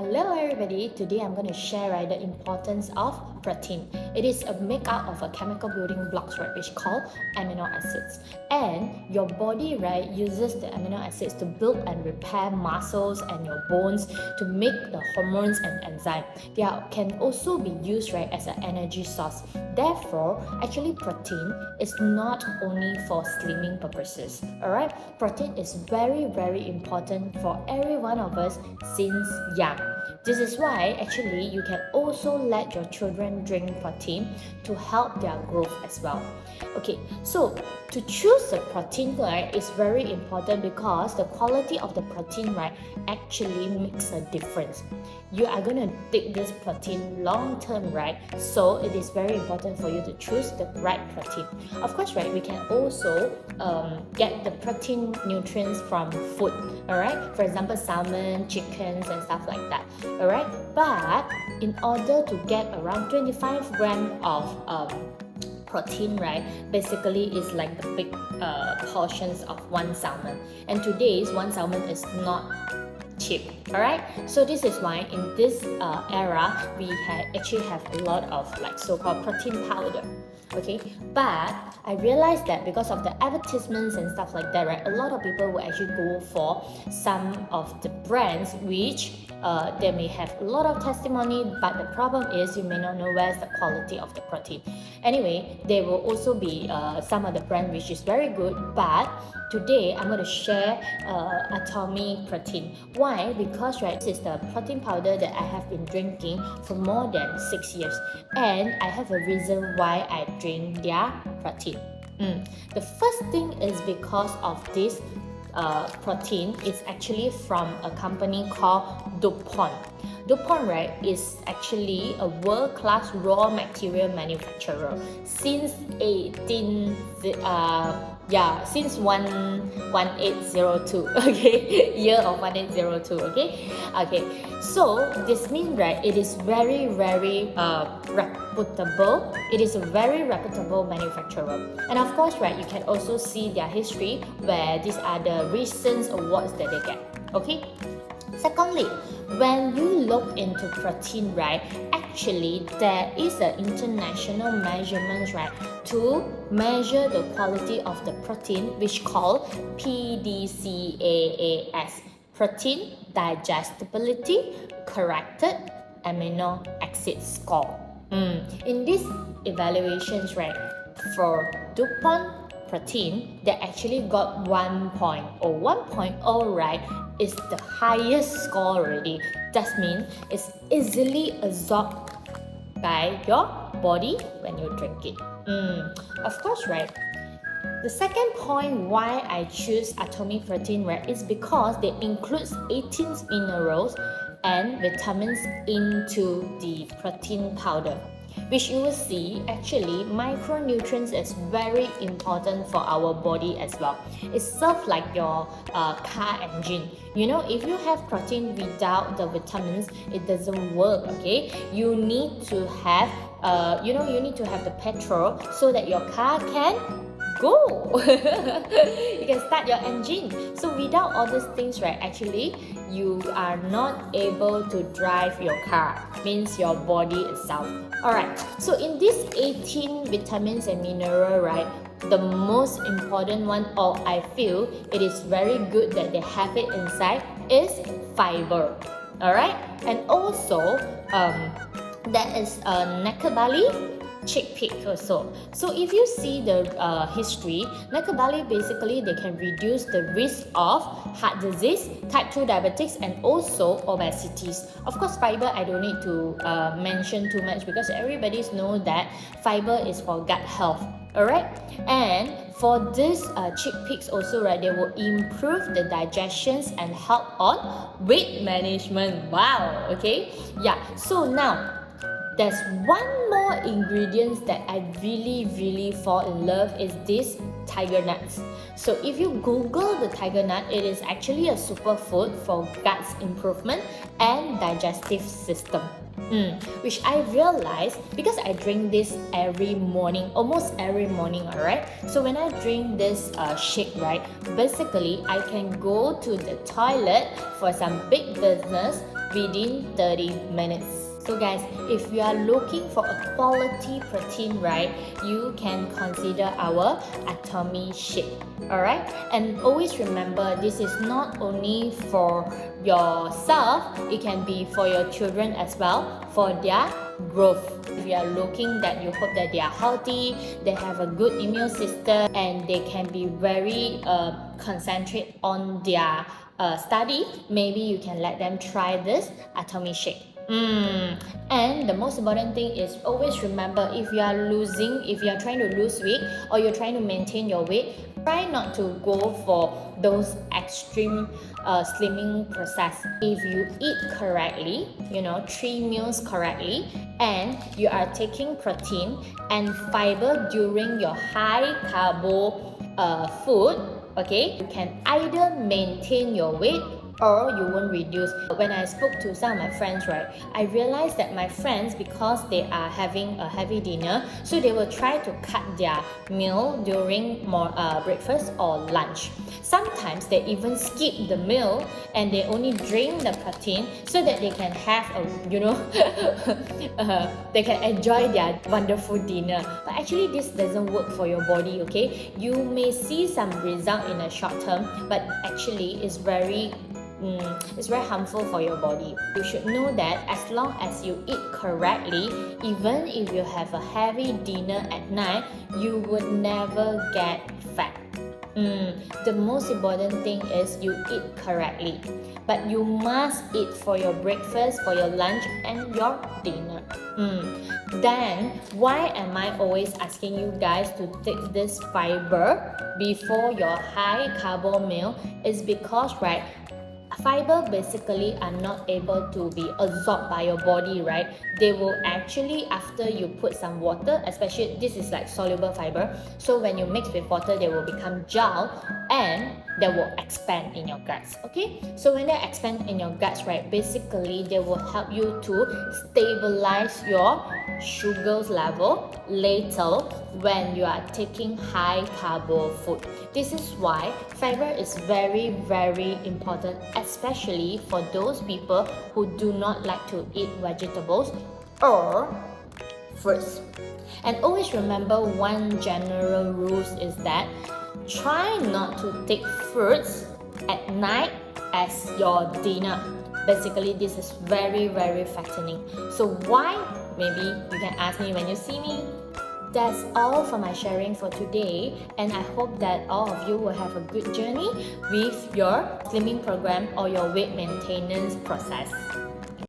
Hello everybody, today I'm going to share the importance of protein. It is a makeup of a chemical building blocks which called amino acids, and your body uses the amino acids to build and repair muscles and your bones, to make the hormones and enzyme. They can also be used as an energy source. Therefore, actually protein is not only for slimming purposes. Alright, protein is very important for every one of us since young. This is why actually you can also let your children drink protein to help their growth as well. Okay, so to choose the protein is very important because the quality of the protein actually makes a difference. You are going to take this protein long term, so it is very important for you to choose the right protein. Of course, we can also get the protein nutrients from food, alright, for example salmon, chickens and stuff like that, alright, but in order to get around 25 grams of protein, basically is like the big portions of one salmon, and today's one salmon is not cheap. Alright, so this is why in this era we actually have a lot of so-called protein powder. Okay, but I realized that because of the advertisements and stuff like that, a lot of people will actually go for some of the brands which they may have a lot of testimony, but the problem is you may not know where's the quality of the protein. Anyway, there will also be some of the brand which is very good, but today I'm going to share Atomy Protein. Why? Because this is the protein powder that I have been drinking for more than 6 years, and I have a reason why I drink their protein. The first thing is because of this protein is actually from a company called DuPont. DuPont is actually a world-class raw material manufacturer since 1802. Okay, year of 1802. Okay, so this means it is very reputable. It is a very reputable manufacturer, and of course you can also see their history where these are the recent awards that they get. Okay, secondly, when you look into protein, actually there is an international measurement to measure the quality of the protein, which called PDCAAS, protein digestibility corrected amino acid score. In these evaluations, for DuPont protein, they actually got 1 point or 1.0, is the highest score already. That means it's easily absorbed by your body when you drink it. Of course, the second point why I choose Atomy Protein is because they include 18 minerals and vitamins into the protein powder, which you will see actually micronutrients is very important for our body as well. It serves like your car engine. If you have protein without the vitamins, it doesn't work. Okay, you need to have you need to have the petrol so that your car can go. You can start your engine. So without all these things, actually you are not able to drive your car, means your body itself. Alright, so in these 18 vitamins and mineral, the most important one, or I feel it is very good that they have it inside, is fiber. Alright, and also there is Naka Bali chickpea also. So if you see the history, Naka Bali basically they can reduce the risk of heart disease, type 2 diabetics, and also obesities. Of course, fiber I don't need to mention too much because everybody knows that fiber is for gut health. Alright, and for this chickpeas also, they will improve the digestions and help on weight management. Wow. Okay, so now there's one more ingredient that I really fall in love, is this tiger nuts. So if you Google the tiger nut, it is actually a superfood for gut improvement and digestive system. Which I realized because I drink this every morning, almost every morning, alright? So when I drink this shake, basically I can go to the toilet for some big business within 30 minutes. So guys, if you are looking for a quality protein, right, you can consider our Atomy Shake. Alright, and always remember, this is not only for yourself, it can be for your children as well, for their growth. If you are looking that you hope that they are healthy, they have a good immune system, and they can be very concentrate on their study, maybe you can let them try this Atomy Shake. And the most important thing is always remember, if you are trying to lose weight or you're trying to maintain your weight, try not to go for those extreme slimming process. If you eat correctly, 3 meals correctly, and you are taking protein and fiber during your high carbo food, okay, you can either maintain your weight or you won't reduce. When I spoke to some of my friends, right, I realized that my friends, because they are having a heavy dinner, so they will try to cut their meal during breakfast or lunch. Sometimes they even skip the meal and they only drink the protein so that they can have they can enjoy their wonderful dinner. But actually this doesn't work for your body, okay? You may see some result in a short term, but actually it's very harmful for your body. You should know that as long as you eat correctly, even if you have a heavy dinner at night, you would never get fat. The most important thing is you eat correctly, but you must eat for your breakfast, for your lunch, and your dinner. Then why am I always asking you guys to take this fiber before your high carbo meal? Is because, right, fiber basically are not able to be absorbed by your body, right? They will actually, after you put some water, especially this is like soluble fiber, so when you mix with water, they will become gel and they will expand in your guts, okay? So when they expand in your guts, right, basically they will help you to stabilize your sugars level later when you are taking high carbo food. This is why fiber is very, very important, especially for those people who do not like to eat vegetables or fruits. And always remember, one general rule is that try not to take fruits at night as your dinner. Basically, this is very, very fattening. So why? Maybe you can ask me when you see me. That's all for my sharing for today, and I hope that all of you will have a good journey with your slimming program or your weight maintenance process.